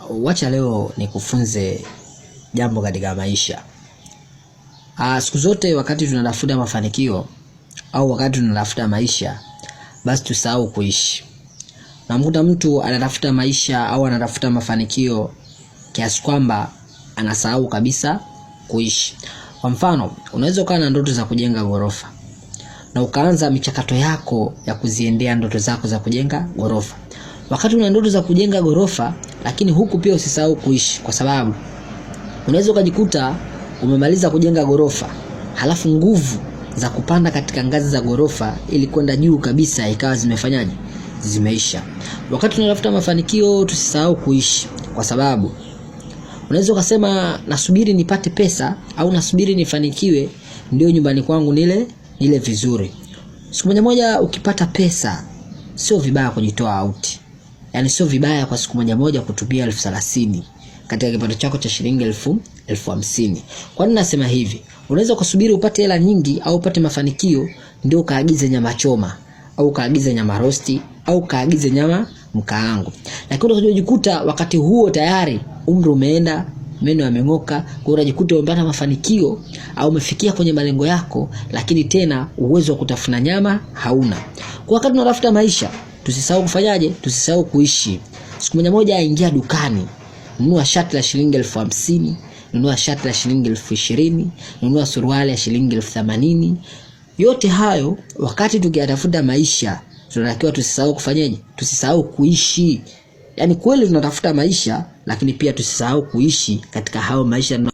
Wacha leo nikufunze jambo katika maisha. Siku zote wakati tunatafuta mafanikio au wakati tunatafuta maisha, basi tusahau kuishi. Namkuta mtu anatafuta maisha au anatafuta mafanikio kiasi kwamba anasahau kabisa kuishi. Kwa mfano, unaweza ukawa na ndoto za kujenga ghorofa na ukaanza michakato yako ya kuziendea ndoto zako za kujenga ghorofa. Wakati una ndoto za kujenga ghorofa, lakini huku pia usisahau kuishi, kwa sababu unaweza ukajikuta umemaliza kujenga ghorofa, halafu nguvu za kupanda katika ngazi za ghorofa ili kwenda juu kabisa ikawa zimefanyaje? Zimeisha. Wakati tunatafuta mafanikio tusisahau kuishi, kwa sababu unaweza ukasema nasubiri nipate pesa au nasubiri nifanikiwe ndio nyumbani kwangu nile vizuri. Siku moja ukipata pesa, sio vibaya kujitoa out. Yaani sio vibaya kwa siku moja kutumia 30,000 katika kipato chako cha shilingi 50,000. Kwa nini nasema hivi? Unaweza kusubiri upate hela nyingi au upate mafanikio ndio ukaagize nyama choma au ukaagize nyama rosti au ukaagize nyama mkaango. Lakini unajikuta wakati huo tayari umri umeenda, meno yameng'oka, kwa unajikuta umepata mafanikio au umefikia kwenye malengo yako, lakini tena uwezo wa kutafuna nyama hauna. Kwa wakati unatafuta maisha, tusisahau kufanyaje? Tusisahau kuishi. Siku moja ingia dukani, nunua shati la shilingi 50,000, nunua shati la shilingi 20,000, nunua suruali ya shilingi 80,000. Yote hayo wakati tukiyatafuta maisha, tunatakiwa tusisahau kufanyaje? Tusisahau kuishi. Yaani kweli tunatafuta maisha, lakini pia tusisahau kuishi katika hao maisha.